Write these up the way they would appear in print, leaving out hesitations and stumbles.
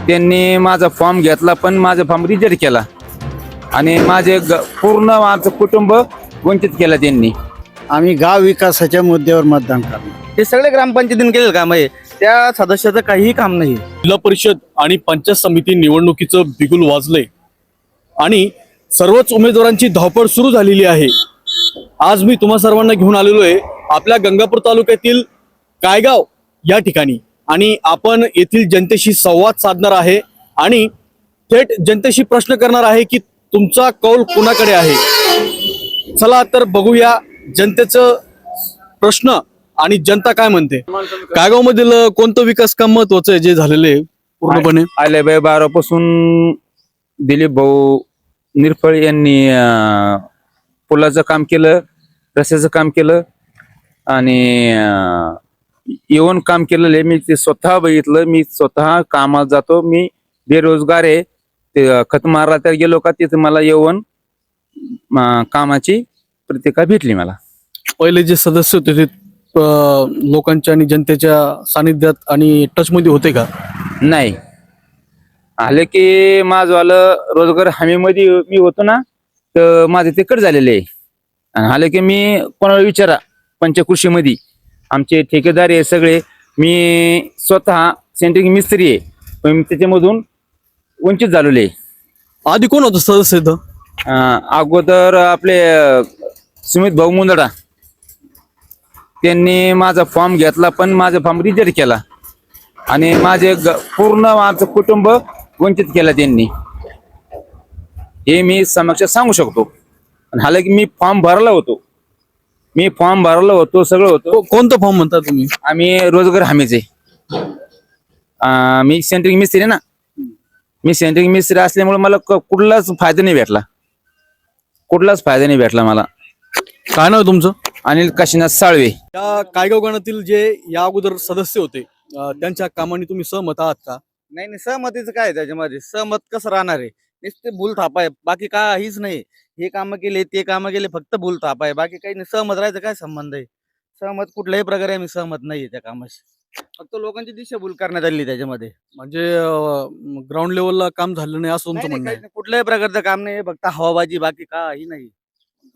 त्यांनी माझा फॉर्म घेतला, पण माझा फॉर्म रिजेक्ट केला आणि माझे पूर्ण माझं कुटुंब वंचित केलं त्यांनी. आम्ही गाव विकासाच्या मुद्द्यावर मतदान करणार. ते सगळे ग्रामपंचायतीने केलेलं काम आहे, त्या सदस्याचं काहीही काम नाही. जिल्हा परिषद आणि पंचायत समिती निवडणुकीचं बिगुल वाजलंय आणि सर्वच उमेदवारांची धावपळ सुरू झालेली आहे. आज मी तुम्हा सर्वांना घेऊन आलेलो आहे आपल्या गंगापूर तालुक्यातील कायगाव या ठिकाणी आणि आपण येथील जनतेशी संवाद साधणार आहे आणि थेट जनतेशी प्रश्न करणार आहे की तुमचा कौल कोणाकडे आहे. चला तर बघूया जनतेचं प्रश्न आणि जनता काय म्हणते. कायगाव मधील कोणतं विकास काम महत्वाचं आहे जे झालेलं आहे पूर्णपणे? आलेबाई बारापासून दिलीप भाऊ निरफळ यांनी पुलाचं काम केलं, रस्त्याचं काम केलं आणि येऊन काम केलेलं आहे. मी ते स्वतः बघितलं, मी स्वतः कामाला जातो, मी बेरोजगार आहे. ते खत मारला तर गेलो का तिथे मला येऊन कामाची प्रतिका भेटली. मला पहिले जे सदस्य होते ते लोकांच्या आणि जनतेच्या सानिध्यात आणि टच मध्ये होते का? नाही आले की माझवालं रोजगार हमीमध्ये मी होतो ना, तर माझे ते कट झालेले आहे. आणि आले की मी कोणाला विचारा, पंचकृषीमध्ये आमचे ठेकेदार आहे सगळे, मी स्वतः सेंट्रिंग मिस्त्री आहे, पण त्याच्यामधून वंचित झालेले आहे. आधी कोण होतं सदस्य इथं? अगोदर आपले सुमित भाऊ मुंदडा, त्यांनी माझा फॉर्म घेतला, पण माझा फॉर्म रिजेक्ट केला आणि माझे पूर्ण माझं कुटुंब वंचित केलं त्यांनी. हे मी समक्ष सांगू शकतो. आणि हालाकी मी फॉर्म भरला होतो, सगळं होतं. कोणतं फॉर्म म्हणता तुम्ही? आम्ही रोजगार हमीचे, मी सेंट्रिंग मिस्त्री ना, मी सेंट्रिंग मिस्त्री असल्यामुळे मला कुठलाच फायदा नाही भेटला, मला. काय नाव आहे तुमचं? अनिल काशीनाथ साळवे. या कायगाव गणातील जे या अगोदर सदस्य होते त्यांच्या कामाने तुम्ही सहमत आहात का? नाही, सहमतीचं काय आहे त्याच्यामध्ये? सहमत कसं राहणार आहे? नुसते भूल थापा आहे, बाकी काहीच नाही. हे कामं केले, ते कामं केले, फक्त भूल थापा आहे, बाकी काही नाही. सहमत राहायचं काय संबंध आहे? सहमत कुठल्याही प्रकारे आम्ही सहमत नाहीये त्या कामाशी. फक्त लोकांची दिशाभूल करण्यात आली त्याच्यामध्ये. म्हणजे ग्राउंड लेवलला काम झालं नाही असं तुमचं नाही, म्हणणं काही आहे? नाही, कुठल्याही प्रकारचं काम नाही, फक्त हवाबाजी, बाकी काही नाही.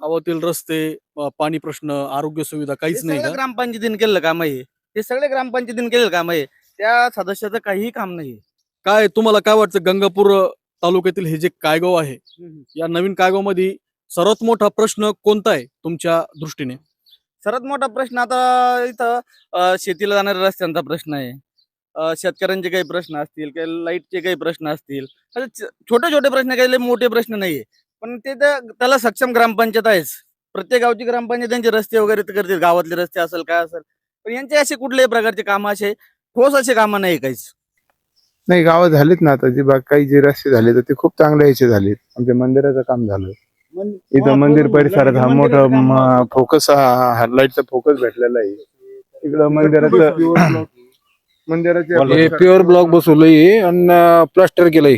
गावातील रस्ते, पाणी प्रश्न, आरोग्य सुविधा काहीच नाही का? ग्रामपंचायतीने केलेलं काम आहे, ते सगळे ग्रामपंचायतीने केलेलं काम आहे, त्या सदस्याचं काहीही काम नाही. काय तुम्हाला काय वाटतं गंगापूर तालुक्यातील हे जे कायगाव आहे या नवीन कायगाव मध्ये सर्वात मोठा प्रश्न कोणता आहे तुमच्या दृष्टीने? सर्वात मोठा प्रश्न आता इथं शेतीला जाणाऱ्या रस्त्यांचा प्रश्न आहे, शेतकऱ्यांचे काही प्रश्न असतील, काही लाईटचे काही प्रश्न असतील, छोटे छोटे प्रश्न, काही मोठे प्रश्न नाहीये. पण ते त्याला सक्षम ग्रामपंचायत आहेच. प्रत्येक गावची ग्रामपंचायत त्यांचे रस्ते वगैरे करतील, गावातले रस्ते असेल काय असेल, पण यांचे असे कुठल्याही प्रकारचे काम, असे ठोस असे कामं नाही काहीच. नाही, गावात झालेत ना आता, जे काही जे रस्ते झाले तर ते खूप चांगल्या याचे झालेत. आमच्या मंदिराचं काम झालं इथं, मंदिर परिसरात हा मोठा फोकस, हा लाईटचा फोकस भेटलेला आहे. इकडं मंदिराचे प्युअर ब्लॉक बसवलंय आणि प्लास्टर केलंय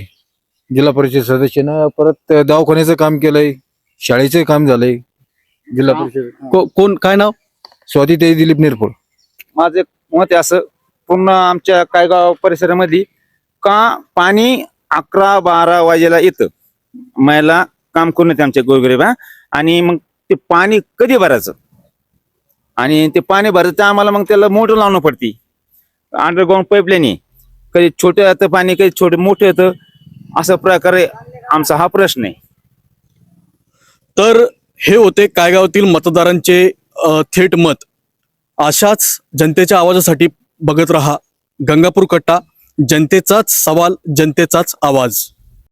जिल्हा परिषद सदस्यानं. परत दवाखान्याचं काम केलंय, शाळेचं काम झालंय जिल्हा परिषद. कोण काय नाव? स्वातीताई दिलीप निरफळ. माझं मत आहे असं, पूर्ण आमच्या कायगाव परिसरामध्ये का पाणी 11-12 वाजेला येतं, महिला काम करून येते आमच्या गोरगरीब. आणि मग ते पाणी कधी भरायचं, आणि ते पाणी भरायचं आम्हाला मग त्याला मोटर लावणं पडते, अंडरग्राऊंड पाईपलाईन. कधी छोटं येतं पाणी, कधी छोटे मोठं येतं, अशा प्रकारे आमचा हा प्रश्न आहे. तर हे होते कायगावातील मतदारांचे थेट मत. अशाच जनतेच्या आवाजासाठी बघत रहा गंगापूर कट्टा. जनतेचाच सवाल, जनतेचाच आवाज.